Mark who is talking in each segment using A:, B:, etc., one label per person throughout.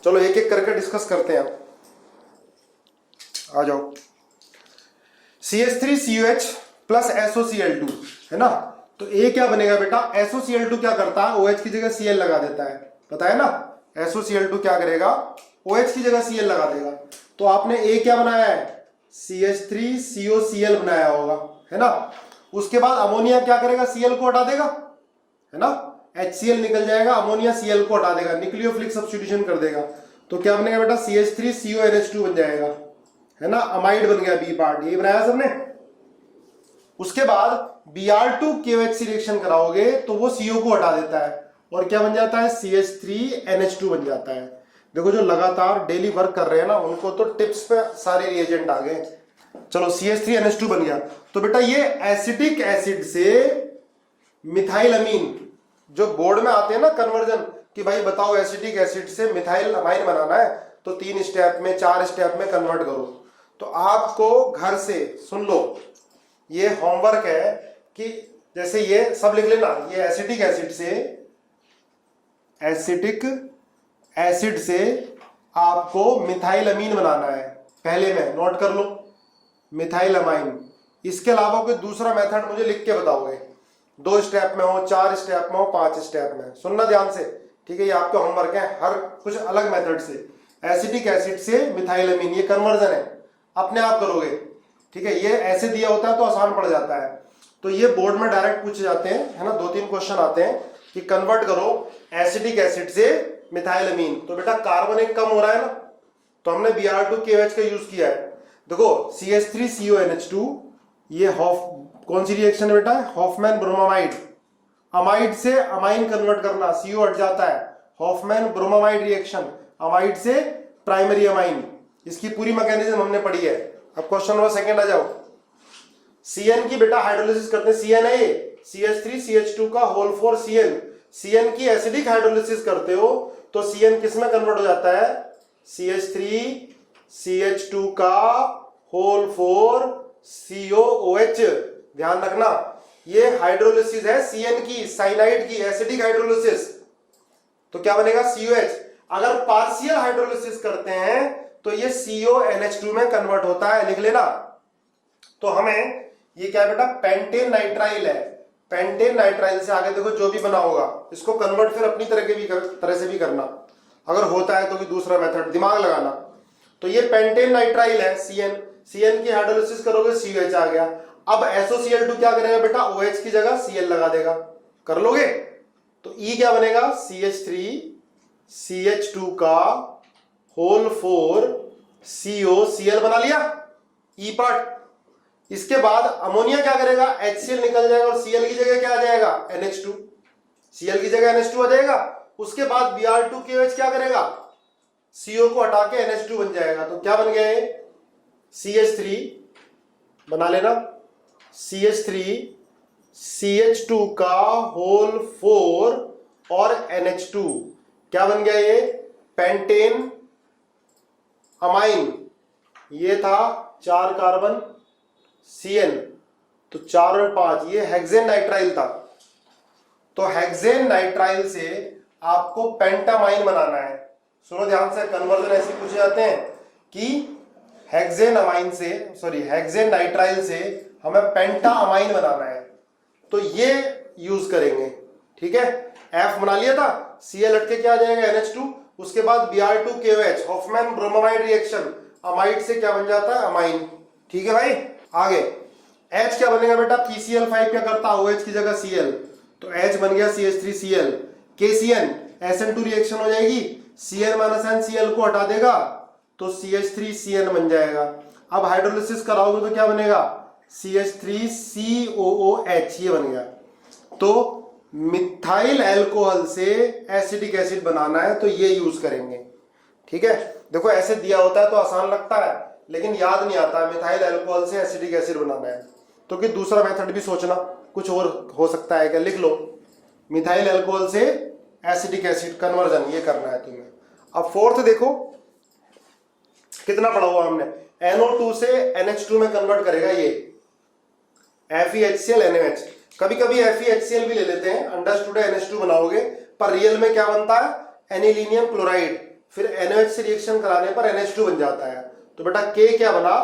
A: चलो एक एक करके डिस्कस करते हैं। आ जाओ। CH3COH प्लस SOCl2 है ना, तो ए क्या बनेगा बेटा, SOCl2 क्या करता है, OH की जगह Cl लगा देता है, पता है ना। SOCl2 क्या करेगा, OH की जगह Cl लगा देगा। तो आपने ए क्या बनाया है, CH3COCl बनाया होगा, है ना। उसके बाद अमोनिया क्या करेगा, Cl को हटा देगा, है ना, HCl निकल जाएगा, अमोनिया Cl को हटा देगा, न्यूक्लियोफिलिक सब्स्टिट्यूशन कर देगा। तो क्या बनेगा बेटा, CH3CONH2 बन जाएगा, है ना, अमाइड बन गया बी पार्ट, ये बनाया सबने। उसके बाद Br2KOH रिएक्शन कराओगे तो वो CO को हटा देता है और क्या बन जाता है, CH3NH2 बन जाता है। देखो जो लगातार डेली वर्क कर रहे हैं ना, उनको तो टिप्स पे सारे रिएजेंट आ गए। चलो CH3NH2 बन गया। तो बेटा ये एसिटिक एसिड से मिथाइल अमीन, जो बोर्ड में आते हैं ना कन्वर्जन कि भाई बताओ एसिटिक एसिड से मिथाइल अमाइन बनाना है तो 3 स्टेप में 4 स्टेप में कन्वर्ट करो। तो आपको घर से सुन लो, ये होमवर्क है कि जैसे ये सब लिख लेना, ये एसिटिक एसिड से आपको मिथाइल अमीन बनाना है, पहले में नोट कर लो मिथाइल अमाइन। इसके अलावा कोई दूसरा मेथड मुझे लिख के बताओगे, 2 स्टेप में हो, 4 स्टेप में हो, 5 स्टेप में, सुनना ध्यान से, ठीक है। ये आपका होमवर्क है, हर कुछ अलग मेथड से। एसिटिक एसिड से मिथाइल अमीन, ये कन्वर्जन है, अपने आप करोगे, ठीक है। ये ऐसे दिया होता है तो आसान पड़ जाता है, तो ये बोर्ड में डायरेक्ट पूछे जाते हैं, है ना। 2-3 क्वेश्चन आते हैं कि कन्वर्ट करो एसिटिक एसिड से मिथाइल अमीन। तो बेटा कार्बन एक कम हो रहा है ना, तो हमने Br2KOH का यूज किया है। देखो CH3CONH2, ये कौन सी रिएक्शन है बेटा, हॉफमैन ब्रोमामाइड, अमाइड से अमाइन कन्वर्ट करना, CO हट जाता है, हॉफमैन ब्रोमामाइड रिएक्शन, अमाइड से प्राइमरी अमाइन, इसकी पूरी मैकेनिज्म हमने पढ़ी है। अब क्वेश्चन नंबर 2 आ जाओ। CN की बेटा हाइड्रोलिसिस करते हैं, CN है ये, CH3CH2 का होल 4 CN की एसिडिक हाइड्रोलिसिस करते हो तो CN किस में कन्वर्ट हो जाता है, CH3CH2 का होल 4 COOH। ध्यान रखना ये हाइड्रोलिसिस है CN की, साइनाइड की एसिडिक हाइड्रोलिसिस, तो क्या बनेगा COH। अगर पार्शियल हाइड्रोलिसिस करते हैं तो ये CONH2 में कन्वर्ट होता है, लिख लेना। तो हमें ये क्या बेटा, पेंटेन नाइट्राइल है, पेंटेन नाइट्राइल से आगे देखो जो भी बना होगा इसको कन्वर्ट फिर अपनी तरह से भी करना, अगर होता है तो भी दूसरा मेथड, दिमाग लगाना। तो ये पेंटेन नाइट्राइल है CN की हाइड्रोलिसिस करोगे COH आ गया। अब SOCl2 क्या करेगा बेटा, OH की जगह Cl लगा देगा, कर लोगे। तो E क्या बनेगा, CH3CH2 का होल 4 COCl बना लिया, E पार्ट। इसके बाद अमोनिया क्या करेगा, HCl निकल जाएगा और Cl की जगह क्या आ जाएगा, NH2, Cl की जगह NH2 आ जाएगा। उसके बाद Br2KOH क्या करेगा, CO को हटा के NH2 बन जाएगा। तो क्या बन गया ये, CH3 बना लेना, CH3CH2 का होल 4 और NH2 क्या बन गया ये, पेंटेन अमाइन। ये था 4 कार्बन CN, तो 4 और 5 ये हेक्सेन नाइट्राइल था। तो हेक्सेन नाइट्राइल से आपको पेंटामाइन बनाना है। सुनो ध्यान से, कन्वर्जन ऐसे पूछे जाते हैं कि हेक्सेन नाइट्राइल से हमें पेंटामाइन बनाना है, तो ये यूज करेंगे, ठीक है। F बना लिया था, Cl हट के क्या आ जाएगा, NH2। उसके बाद Br2KOH, Hofmann bromamide reaction, amide से क्या बन जाता है, अमाइन, ठीक है भाई। आगे H क्या बनेगा बेटा, PCl5 क्या करता है, OH की जगह Cl, तो H बन गया CH3Cl। KCN SN2 रिएक्शन हो जाएगी, Cn - N Cl को हटा देगा तो CH3CN बन जाएगा। अब हाइड्रोलिसिस कराओगे तो क्या बनेगा, CH3COOH, ये बन गया। तो मिथाइल अल्कोहल से एसिटिक एसिड बनाना है तो ये यूज करेंगे, ठीक है। देखो ऐसे दिया होता है तो आसान लगता है लेकिन याद नहीं आता, मिथाइल अल्कोहल से एसिटिक एसिड बनाना है तो कि दूसरा मेथड भी सोचना, कुछ और हो सकता है क्या, लिख लो मिथाइल अल्कोहल से एसिटिक एसिड कन्वर्जन, ये करना है तुम्हें। अब 4th देखो कितना पढ़ा हुआ हमने, NO2 से NH2 में कन्वर्ट करेगा ये FeHCl NaOH। कभी कभी FeHCl भी ले लेते हैं, अंडरस्टूड NH2 बनाओगे, पर रियल में क्या बनता है, एनिलीनियम क्लोराइड, फिर NaOH से रिएक्शन कराने पर NH2 बन जाता है। तो बेटा K क्या बना,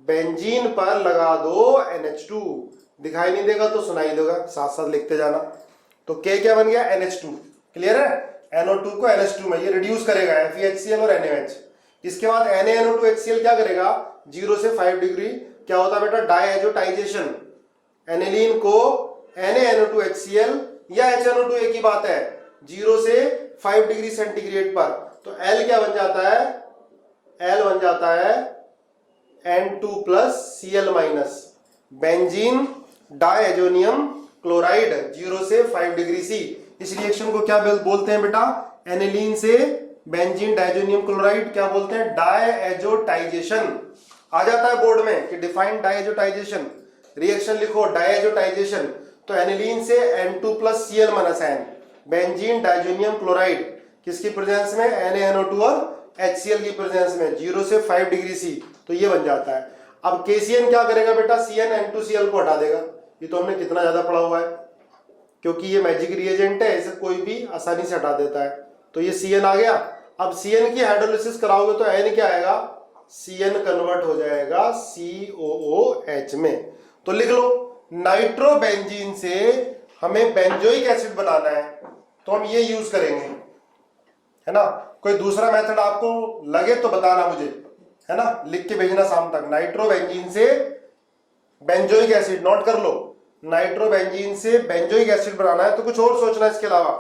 A: बेंजीन पर लगा दो NH2, दिखाई नहीं देगा तो सुनाई देगा, साथ साथ लिखते जाना। तो K क्या बन गया, NH2। क्लियर है, NO2 को NH2 में ये रिड्यूस करेगा FeHCl और NaOH। इसके बाद NaNO2HCl क्या करेगा, 0 से 5 डिग्री क्या होता है बेटा, डायएजोटाइजेशन। एनिलीन को NaNO2HCl या HNO2 एक ही बात है, 0 से 5 डिग्री सेंटीग्रेड पर। तो L क्या बन जाता है, L बन जाता है N2 plus Cl minus, benzene diazonium chloride 0 से 5 डिग्री C। इस रिएक्शन को क्या बोलते हैं बेटा, एनिलीन से बेंजीन डायजोनियम क्लोराइड क्या बोलते हैं, डायएजोटाइजेशन। आ जाता है बोर्ड में कि डिफाइन डायएजोटाइजेशन, रिएक्शन लिखो डायएजोटाइजेशन। तो एनिलीन से N2 plus Cl minus N, benzene diazonium chloride किसकी प्रेजेंस में, NaNO2 और HCl की प्रेजेंस में 0 से 5 डिग्री C। तो ये बन जाता है। अब KCN क्या करेगा बेटा, CnN2Cl को हटा देगा। ये तो हमने कितना ज्यादा पढ़ा हुआ है, क्योंकि ये मैजिक रिएजेंट है, इसे कोई भी आसानी से हटा देता है। तो ये Cn आ गया। अब Cn की हाइड्रोलिसिस कराओगे तो N क्या आएगा, Cn कन्वर्ट हो जाएगा COOH में। तो लिख लो, नाइट्रोबेंजीन से हमें बेंजोइक एसिड बनाना है तो हम ये यूज करेंगे, है ना। कोई दूसरा मेथड आपको लगे तो बताना मुझे, है ना, लिख के भेजना शाम तक। नाइट्रोबेंजीन से बेंजोइक एसिड, नोट कर लो, नाइट्रोबेंजीन से बेंजोइक एसिड बनाना है तो कुछ और सोचना है इसके अलावा।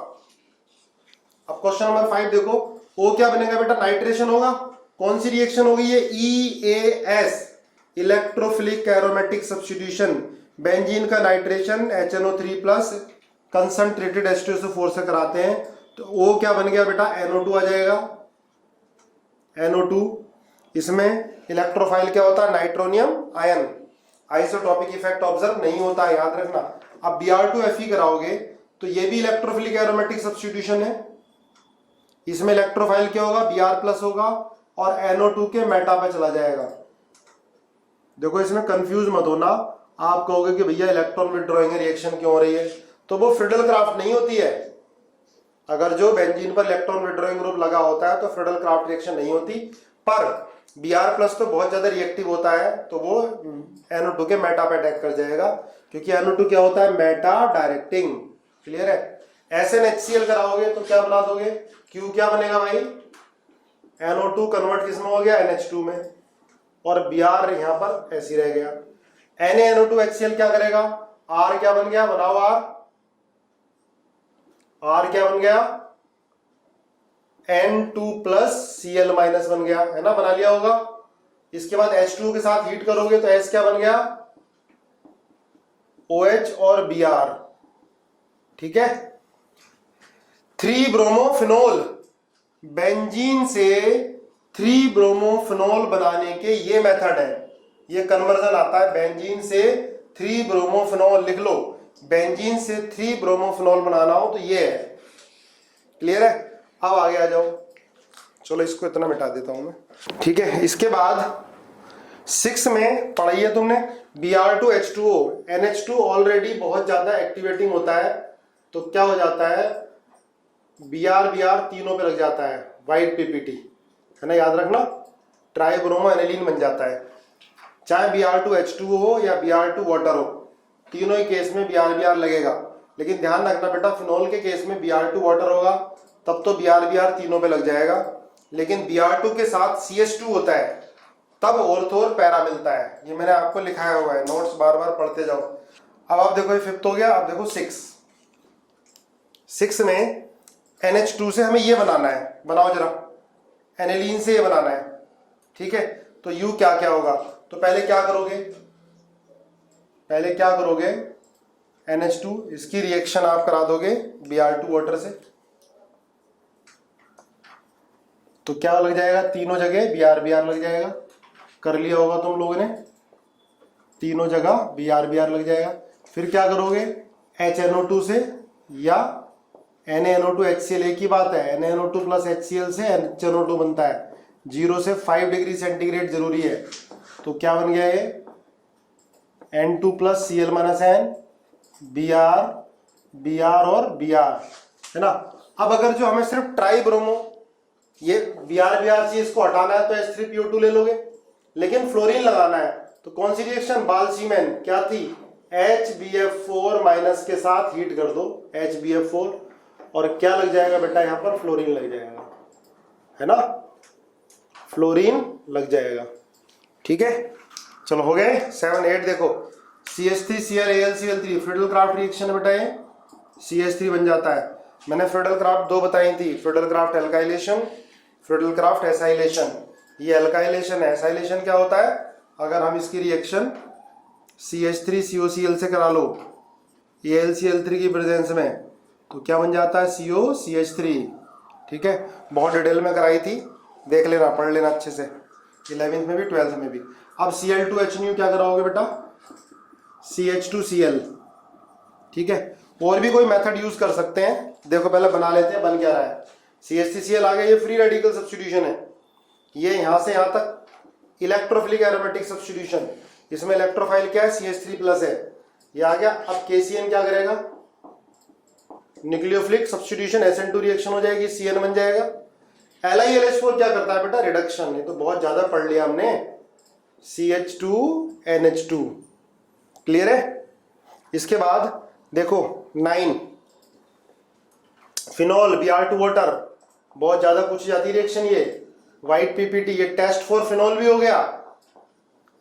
A: अब क्वेश्चन नंबर 5 देखो, ओ क्या बनेगा बेटा, नाइट्रेशन होगा। कौन सी रिएक्शन होगी ये, EAS, electrophilic aromatic substitution. Benzene का nitration HNO3 plus concentrated H2SO4 से कराते हैं। तो O क्या बन गया बेटा, NO2 आ जाएगा, NO2। इसमें इलेक्ट्रोफाइल क्या होता है, nitronium ion. Isotopic effect observe नहीं होता है, याद रखना। अब Br2Fe कराओगे तो ये भी इलेक्ट्रोफिलिक एरोमेटिक सब्स्टिट्यूशन है। इसमें इलेक्ट्रोफाइल क्या होगा, Br प्लस होगा और NO2 के मेटा पे चला जाएगा। देखो इसमें कंफ्यूज मत होना, आप कहोगे कि भैया इलेक्ट्रॉन विड्रॉइंग रिएक्शन क्यों हो रही है, तो वो फ्रिडल क्राफ्ट नहीं होती है। अगर जो बेंजीन पर इलेक्ट्रॉन विड्रॉइंग ग्रुप लगा होता है तो फ्रिडल क्राफ्ट रिएक्शन नहीं होती। पर Br प्लस तो बहुत ज्यादा रिएक्टिव होता है, तो वो NO2 के मेटा पे अटैक कर जाएगा, क्योंकि NO2 क्या होता है, मेटा डायरेक्टिंग। क्लियर है। SnHCl कराओगे तो क्या बना दोगे, Q क्या बनेगा भाई, NO2 कन्वर्ट किस में हो गया, NH2 में, और Br यहां पर ऐसे रह गया। NaNO2HCl क्या करेगा, R क्या बन गया, बनाओ R क्या बन गया, N2 प्लस Cl माइनस बन गया, है ना, बना लिया होगा। इसके बाद H2 के साथ हीट करोगे तो S क्या बन गया, OH और Br। ठीक है। 3 ब्रोमोफिनोल, बेंजीन से 3 ब्रोमोफिनोल बनाने के ये मेथड है, ये कन्वर्जन आता है बेंजीन से 3 ब्रोमोफिनोल। लिख लो, बेंजीन से 3 ब्रोमोफिनोल बनाना हो तो ये है। क्लियर है। अब आगे आ जाओ, चलो इसको इतना मिटा देता हूं मैं। ठीक है। इसके बाद 6 में पढ़ाई है तुमने, Br2H2O, NH2 ऑलरेडी बहुत ज्यादा एक्टिवेटिंग होता है, तो क्या हो जाता है, Br तीनों पे लग जाता है, वाइट PPT, है ना, याद रखना, ट्राइब्रोमो एनिलीन बन जाता है। चाहे Br2H2O हो या Br2 वाटर हो, तीनों ही केस में Br लगेगा। लेकिन ध्यान रखना बेटा, फिनोल के केस में Br2 वाटर होगा तब तो Br तीनों पे लग जाएगा, लेकिन Br2 के साथ CH2 होता है तब ऑर्थो पैरा मिलता है। ये मैंने आपको लिखाया हुआ है, नोट्स बार बार पढ़ते जाओ। अब आप देखो ये 5th हो गया। अब देखो 6 में NH2 से हमें ये बनाना है, बनाओ जरा, एनिलीन से ये बनाना है। ठीक है। तो U क्या क्या होगा, तो पहले क्या करोगे, NH2, इसकी रिएक्शन आप करा दोगे Br2 वाटर से, तो क्या लग जाएगा, तीनों जगह Br लग जाएगा। कर लिया होगा तुम लोगों ने, तीनों जगह Br लग जाएगा। फिर क्या करोगे, HNO2 से या NaNO2HCl, एक ही बात है, NaNO2 प्लस HCl से HNO2 बनता है, 0 से 5 डिग्री सेंटीग्रेड जरूरी है। तो क्या बन गया ये, N2 plus Cl minus N, Br और Br, है ना। अब अगर जो हमें सिर्फ ट्राई ब्रोमो ये BR इसको हटाना है तो H3PO2 ले लोगे, लेकिन फ्लोरीन लगाना है तो कौन सी रिएक्शन, बाल-सीमेन क्या थी, HBF4 माइनस के साथ हीट कर दो HBF4 और क्या लग जाएगा बेटा, यहाँ पर फ्लोरीन लग जाएगा, है ना, फ्लोरीन लग जाएगा। ठीक है, चलो हो गए 7 8। देखो CH3Cl AlCl3 फ्रिडल-क्राफ्ट रिएक्शन बेटा, ये CH3 बन जाता है। मैंने फ्रिडल-क्राफ्ट 2 बताई थी, फ्रिडल-क्राफ्ट एल्काइलेशन, फ्रिडल-क्राफ्ट एसाइलेशन। ये एल्काइलेशन है, एसाइलेशन क्या होता है, अगर हम इसकी रिएक्शन CH3COCl से करा लो AlCl3 की प्रेजेंस में तो क्या बन जाता है, COCH3। ठीक है, बहुत डिटेल में कराई थी, देख लेना, पढ़ लेना अच्छे से, 11th में भी 12th में भी। अब Cl2H क्या कराओगे बेटा, CH2Cl। ठीक है, और भी कोई मेथड यूज कर सकते हैं, देखो पहले बना लेते हैं बन क्या रहा है। CH3Cl आ गया, ये फ्री रेडिकल सब्स्टिट्यूशन है, ये यहां से यहां तक इलेक्ट्रोफिलिक एरोमेटिक सब्स्टिट्यूशन, इसमें इलेक्ट्रोफाइल क्या है, CH3 प्लस है, ये आ गया। अब KCN क्या करेगा, न्यूक्लियोफिलिक सब्स्टिट्यूशन, SN2 रिएक्शन हो जाएगी, CN बन जाएगा। LiLH4 क्या करता है बेटा, रिडक्शन, ये तो बहुत ज्यादा पढ़ लिया हमने, CH2NH2। क्लियर है। इसके बाद देखो 9 फिनॉल Br2 वाटर, बहुत ज्यादा पूछी जाती रिएक्शन ये, व्हाइट PPT, ये टेस्ट फॉर फिनॉल भी हो गया,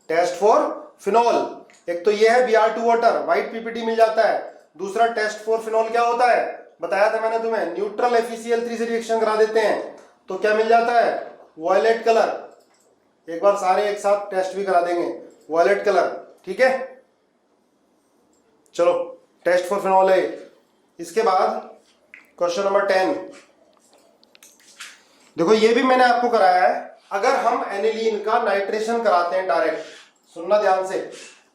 A: टेस्ट फॉर फिनॉल। एक तो ये है Br2 वाटर, व्हाइट PPT मिल जाता है, दूसरा टेस्ट फॉर फिनॉल क्या होता है, बताया था मैंने तुम्हें, न्यूट्रल FeCl3 से रिएक्शन करा देते हैं तो क्या मिल जाता है, वॉयलेट कलर। एक बार सारे एक साथ टेस्ट भी करा देंगे, वॉयलेट कलर। ठीक है, चलो टेस्ट फॉर फिनॉल है। इसके बाद क्वेश्चन नंबर 10, देखो ये भी मैंने आपको कराया है, अगर हम एनिलीन का नाइट्रेशन कराते हैं डायरेक्ट, सुनना ध्यान से,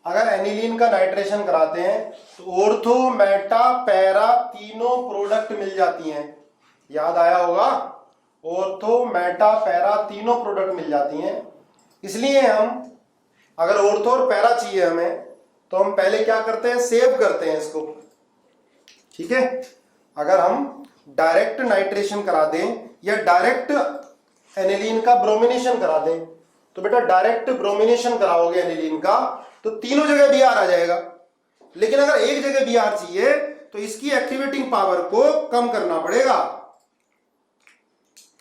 A: अगर एनिलीन का नाइट्रेशन कराते हैं तो ऑर्थो मेटा पैरा तीनों प्रोडक्ट मिल जाती हैं, याद आया होगा, ऑर्थो मेटा पैरा तीनों प्रोडक्ट मिल जाती हैं। इसलिए हम अगर ऑर्थो और पैरा चाहिए हमें तो हम पहले क्या करते हैं, सेव करते हैं इसको। ठीक है, अगर हम डायरेक्ट नाइट्रेशन करा दें या डायरेक्ट एनिलीन का ब्रोमिनेशन करा दें तो बेटा डायरेक्ट ब्रोमिनेशन कराओगे एनिलीन का तो तीनों जगह Br आ जाएगा, लेकिन अगर एक जगह Br चाहिए तो इसकी एक्टिवेटिंग पावर को कम करना पड़ेगा।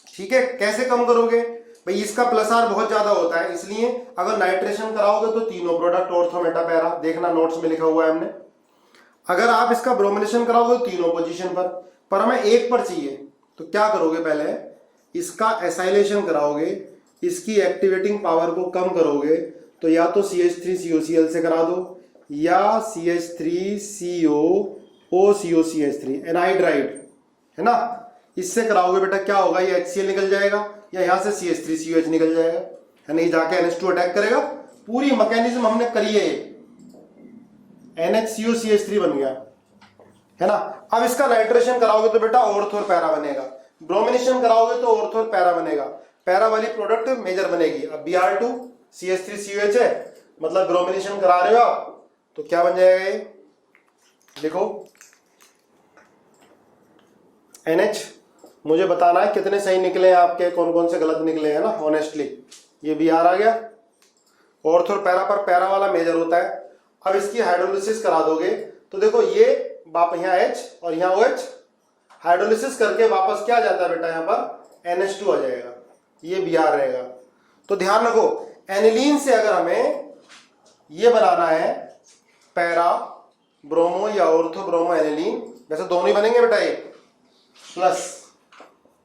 A: ठीक है, कैसे कम करोगे भाई, इसका प्लस आर बहुत ज्यादा होता है, इसलिए अगर नाइट्रेशन कराओगे तो तीनों प्रोडक्ट ऑर्थो मेटा पैरा, देखना नोट्स में लिखा हुआ है हमने। अगर आप इसका ब्रोमिनेशन कराओगे तो तीनों पोजीशन पर हमें एक पर चाहिए तो क्या करोगे, पहले इसका एसाइलेशन कराओगे, इसकी एक्टिवेटिंग पावर को कम करोगे तो या तो CH3COCl से करा दो या CH3COOCOCH3 एनाइड्राइड, है ना, इससे कराओगे बेटा क्या होगा, ये HCl निकल जाएगा या यहां से CH3COH निकल जाएगा, है नहीं, जाके NH2 अटैक करेगा। पूरी मैकेनिज्म हमने करी है, NHCOCH3 बन गया, है ना। अब इसका नाइट्रेशन कराओगे तो बेटा ऑर्थो और पैरा बनेगा, ब्रोमिनेशन कराओगे तो ऑर्थो और पैरा बनेगा, पैरा वाली प्रोडक्ट मेजर बनेगी। अब Br2 CH3COH है, मतलब ब्रोमिनेशन करा रहे हो आप तो क्या बन जाएगा, ये देखो NH। मुझे बताना है कितने सही निकले हैं आपके, कौन कौन से गलत निकले हैं ना, ऑनेस्टली। ये Br आ गया, ऑर्थो और पैरा पर पैरा वाला मेजर होता है। अब इसकी हाइड्रोलिसिस करा दोगे तो देखो ये यहाँ H और यहाँ OH, हाइड्रोलिसिस करके वापस क्या जाता है बेटा, यहाँ पर NH2 आ जाएगा, ये Br रहेगा। तो ध्यान रखो, एनिलीन से अगर हमें ये बनाना है पैरा ब्रोमो या ऑर्थो ब्रोमो एनिलीन, वैसे दोनों ही बनेंगे बेटा, ये प्लस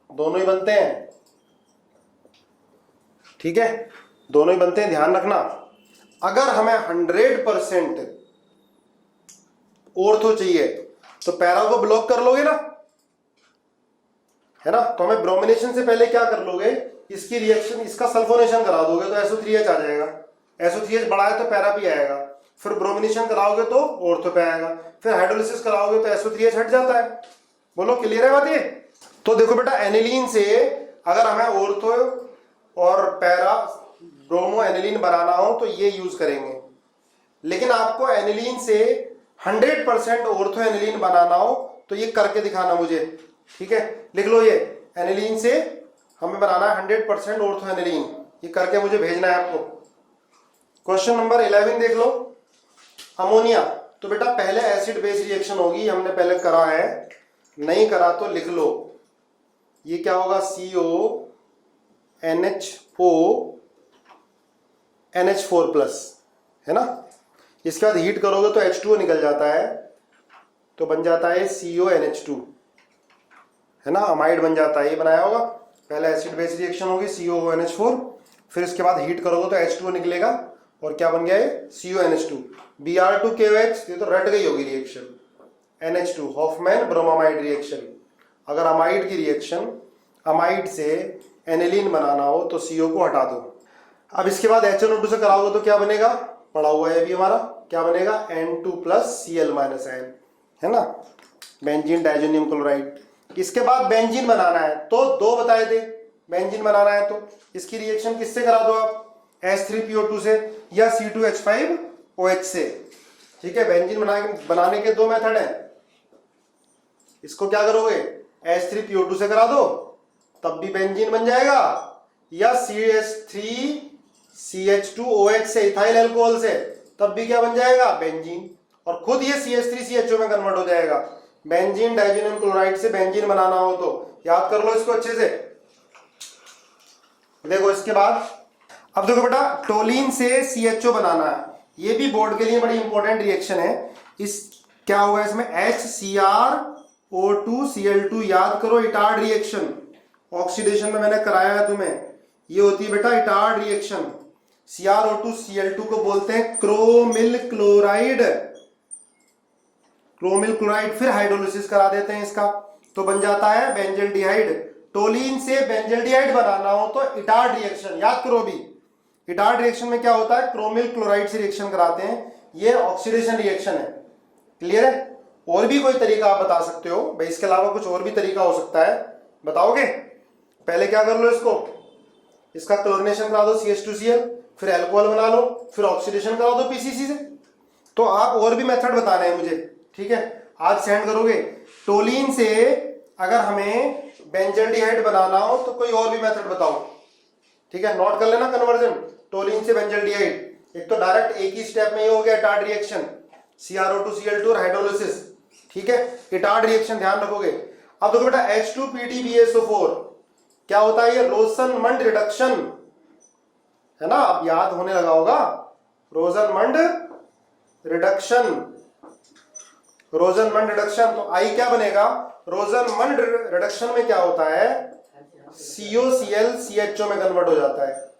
A: दोनों ही बनते हैं, ठीक है, दोनों ही बनते हैं, ध्यान रखना। अगर हमें 100% ऑर्थो चाहिए तो पैरा को ब्लॉक कर लोगे ना, है ना, तो हमें ब्रोमिनेशन से पहले क्या कर लोगे, इसकी रिएक्शन, इसका सल्फोनेशन करा दोगे तो SO3H आ जाएगा, SO3H बड़ा है तो पैरा भी आएगा, फिर ब्रोमिनेशन कराओगे तो ऑर्थो पे आएगा, फिर हाइड्रोलिसिस कराओगे तो SO3H हट जाता है। बोलो क्लियर है बात ये। तो देखो बेटा एनिलीन से अगर हमें ऑर्थो और पैरा ब्रोमो एनिलीन बनाना हो तो ये यूज करेंगे, लेकिन आपको एनिलीन से 100% ऑर्थो एनिलीन बनाना हो तो ये करके दिखाना मुझे, ठीक है। लिख लो, ये एनिलीन से हमें बनाना है 100% ऑर्थोएनिलीन। ये करके मुझे भेजना है आपको। क्वेश्चन नंबर 11 देख लो, अमोनिया। तो बेटा पहले एसिड बेस रिएक्शन होगी, हमने पहले करा है, नहीं करा तो लिख लो। ये क्या होगा, CONH4 NH4 प्लस, है ना। इसके बाद हीट करोगे तो H2O निकल जाता है, तो बन जाता है CONH2, है ना, अमाइड बन जाता है। ये बनाया होगा, पहले एसिड बेस रिएक्शन होगी COONH4, फिर इसके बाद हीट करोगे तो H2O निकलेगा, और क्या बन गया ये CONH2। Br2KOH, ये तो रट गई होगी reaction. NH2 Hofmann bromamide reaction. अगर अमाइड की रिएक्शन, अमाइड से एनिलीन बनाना हो तो CO को हटा दो। अब इसके बाद HNO2 से कराओगे तो क्या बनेगा, पड़ा हुआ है अभी हमारा, क्या बनेगा N2 प्लस Cl-N, है ना, बेंजीन डाइजोनियम क्लोराइड। इसके बाद बेंजीन बनाना है, तो दो बताए थे, बेंजीन बनाना है तो इसकी रिएक्शन किससे करा दो आप, H3PO2 से या C2H5OH से। ठीक है, बेंजीन बनाने के दो मेथड हैं। इसको क्या करोगे, H3PO2 से करा दो तब भी बेंजीन बन जाएगा, या CH3CH2OH से, इथाइल अल्कोहल से, तब भी क्या बन जाएगा, बेंजीन। और खुद ये CH3CHO में कन्वर्ट हो जाएगा। बेंजीन डाइजोनियम क्लोराइड से बेंजीन बनाना हो तो याद कर लो इसको अच्छे से। देखो इसके बाद, अब देखो बेटा, टोलिन से CHO बनाना है, ये भी बोर्ड के लिए बड़ी इंपॉर्टेंट रिएक्शन है। इस क्या हुआ इसमें, HCrO2Cl2, याद करो, इटार्ड रिएक्शन, ऑक्सीडेशन में मैंने कराया है तुम्हें। ये होती है बेटा इटार्ड रिएक्शन। CrO2Cl2 को बोलते हैं क्रोमिल क्लोराइड, क्रोमिल क्लोराइड, फिर हाइड्रोलिसिस करा देते हैं इसका, तो बन जाता है बेंजल्डिहाइड। टोलिन से बेंजल्डिहाइड बनाना हो तो इटार्ड रिएक्शन, याद करो भी, इटार्ड रिएक्शन में क्या होता है, क्रोमिल क्लोराइड से रिएक्शन कराते हैं, ये ऑक्सीडेशन रिएक्शन है। क्लियर है। और भी कोई तरीका आप बता सकते हो भाई, इसके अलावा कुछ और भी तरीका हो सकता है, बताओगे। पहले क्या कर लो, इसका क्लोरिनेशन करा दो CH2Cl, फिर अल्कोहल बना लो, फिर ऑक्सीडेशन करा दो PCC से। तो आप और भी मेथड बताने हैं मुझे, ठीक है, आज सेंड करोगे। टोलिन से अगर हमें बेंजल्डिहाइड बनाना हो तो कोई और भी मेथड बताओ, ठीक है, नोट कर लेना कन्वर्जन, टोलिन से बेंजल्डिहाइड। एक तो डायरेक्ट एक ही स्टेप में ये हो गया इटार्ड रिएक्शन, CrO2Cl2 और हाइड्रोलिसिस, ठीक है, इटार्ड रिएक्शन ध्यान रखोगे। अब देखो बेटा H2PdBSO4 क्या होता है, ये रोजनमंड रिडक्शन, है ना, अब याद होने लगा होगा, रोजनमंड रिडक्शन, रोजनमंड रिडक्शन। तो आई क्या बनेगा, रोजनमंड रिडक्शन में क्या होता है, COCl CHO में कन्वर्ट हो जाता है।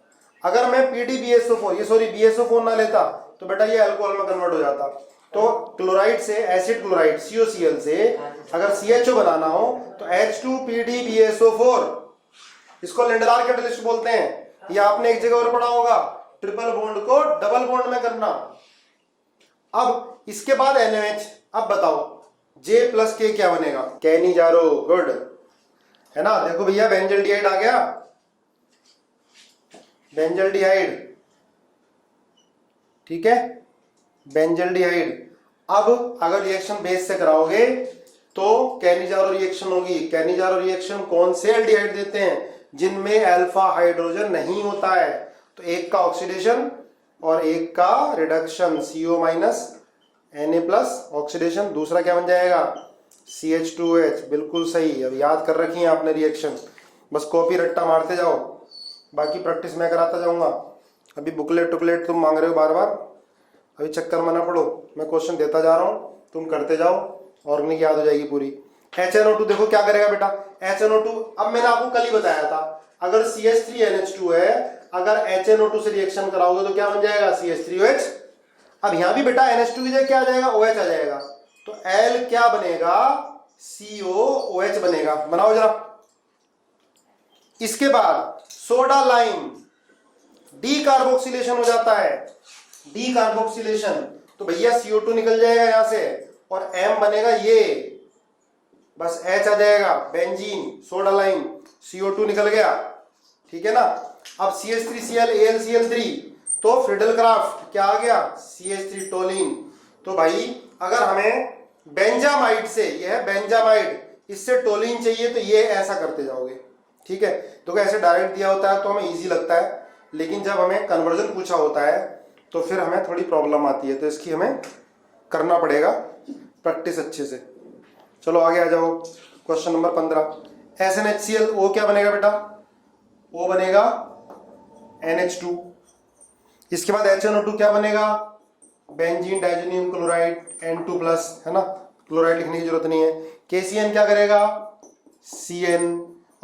A: अगर मैं PdBSO4, ये सॉरी BSO4 ना लेता तो बेटा ये अल्कोहल में कन्वर्ट हो जाता। तो क्लोराइड से, एसिड क्लोराइड COCl से अगर CHO बनाना हो तो H2PdBSO4, इसको लेंडलार कैटलिस्ट बोलते हैं। ये आपने एक जगह और पढ़ा होगा, ट्रिपल बॉन्ड को डबल बॉन्ड में करना। अब इसके बाद NaOH, अब बताओ J प्लस K क्या बनेगा, कैनिजारो, गुड, है ना। देखो भैया बेंजल्डिहाइड आ गया, बेंजल्डिहाइड, ठीक है, बेंजल्डिहाइड। अब अगर रिएक्शन बेस से कराओगे तो कैनिजारो रिएक्शन होगी। कैनिजारो रिएक्शन कौन से एल्डिहाइड देते हैं, जिनमें अल्फा हाइड्रोजन नहीं होता है, तो एक का ऑक्सीडेशन और एक का reduction, CO minus Na plus oxidation, दूसरा क्या बन जाएगा CH2OH, बिल्कुल सही। अब याद कर रखी है आपने रिएक्शन, बस कॉपी रट्टा मारते जाओ, बाकी प्रैक्टिस मैं कराता जाऊंगा। अभी बुकलेट टुकलेट तुम मांग रहे हो बार बार, अभी चक्कर में ना पड़ो, मैं क्वेश्चन देता जा रहा हूँ, तुम करते जाओ, ऑर्गेनिक याद हो जाएगी पूरी। HNO2 देखो क्या करेगा बेटा, HNO2, अब मैंने आपको कल ही बताया था, अगर CH3NH2 है, अगर HNO2 से रिएक्शन कराओगे तो क्या बन जाएगा CH3OH। अब यहां भी बेटा NH2 की जगह क्या आ जाएगा, OH आ जाएगा, तो L क्या बनेगा, COOH बनेगा। बनाओ जरा। इसके बाद सोडा लाइम, डी कार्बोक्सिलेशन हो जाता है, डी कार्बोक्सिलेशन, तो भैया CO2 निकल जाएगा यहां से और M बनेगा ये, बस H आ जाएगा, बेंजीन, सोडा लाइम, CO2 निकल गया, ठीक है ना। अब CH3Cl AlCl3, तो फ्रिडलक्राफ्ट क्या आ गया, CH3 टोलिन। तो भाई अगर हमें बेंजामाइड से, यह है बेंजामाइड, इससे टोलिन चाहिए तो ये ऐसा करते जाओगे, ठीक है, तो ऐसे डायरेक्ट दिया होता है तो हमें इजी लगता है, लेकिन जब हमें कन्वर्जन पूछा होता है तो फिर हमें थोड़ी प्रॉब्लम आती है, तो इसकी हमें करना पड़ेगा प्रैक्टिस अच्छे से। चलो आगे आ जाओ, क्वेश्चन नंबर 15। SnHCl, O क्या बनेगा बेटा? O बनेगा NH2। इसके बाद HNO2 क्या बनेगा? बेंजीन डाइजेनियम क्लोराइड N2+, है ना, क्लोराइड लिखने की जरूरत नहीं है। KCN क्या करेगा? CN।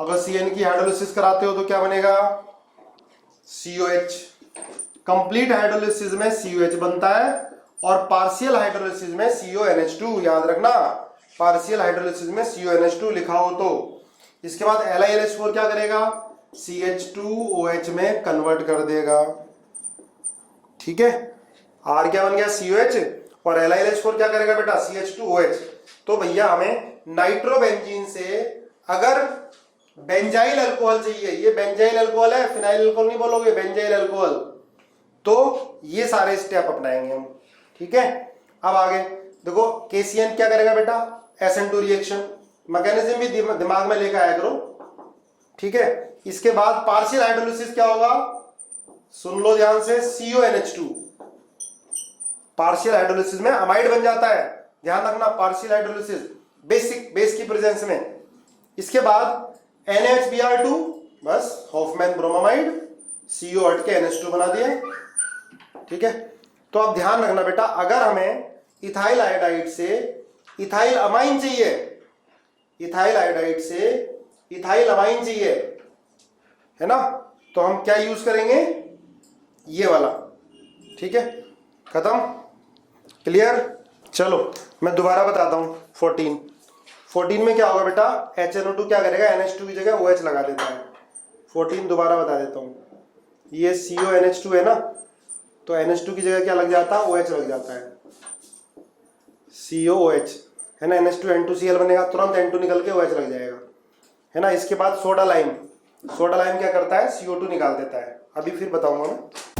A: अगर CN की हाइड्रोलिसिस कराते हो तो क्या बनेगा? COH। कंप्लीट हाइड्रोलिसिस में COH बनता है और पार्शियल हाइड्रोलिसिस में CONH2, याद रखना, पार्शियल हाइड्रोलिसिस में CONH2 लिखा हो तो। इसके बाद LiLH4 क्या करेगा? CH2OH में कन्वर्ट कर देगा, ठीक है। R क्या बन गया? COH, और LiLH4 क्या करेगा बेटा? CH2OH। तो भैया हमें नाइट्रोबेंजीन से अगर बेंजाइल अल्कोहल चाहिए, ये बेंजाइल अल्कोहल है, फिनाइल अल्कोहल नहीं बोलोगे, बेंजाइल अल्कोहल, तो ये सारे स्टेप अपनाएंगे हम, ठीक है। अब आगे देखो, KCN क्या करेगा बेटा? SN2 रिएक्शन, मैकेनिज्म भी दिमाग में लेकर आया करो, ठीक है। इसके बाद पार्शियल हाइड्रोलिसिस क्या होगा? सुन लो ध्यान से, CONH2। पार्शियल हाइड्रोलिसिस में अमाइड बन जाता है, ध्यान रखना, पार्शियल हाइड्रोलिसिस बेस की प्रेजेंस में। इसके बाद NaHBr2, बस हॉफमैन ब्रोमामाइड, CO हट के NH2 बना दिया, ठीक है। तो अब ध्यान रखना बेटा, अगर हमें इथाइल आयोडाइड से इथाइल अमाइन चाहिए, इथाइल आयोडाइड से इथाइल अमाइन चाहिए, है ना, तो हम क्या यूज करेंगे? ये वाला, ठीक है। खत्म, क्लियर। चलो मैं दोबारा बताता हूं। 14 में क्या होगा बेटा? HNO2 क्या करेगा? NH2 की जगह OH लगा देता है। 14 दोबारा बता देता हूं, ये CONH2 है ना, तो NH2 की जगह क्या लग जाता है? OH लग जाता है, COOH, है ना। NH2 N2Cl बनेगा, तुरंत N2 निकल के OH लग जाएगा, है ना। इसके बाद सोडा लाइम, सोडा लाइम क्या करता है? CO2 निकाल देता है, अभी फिर बताऊंगा मैं।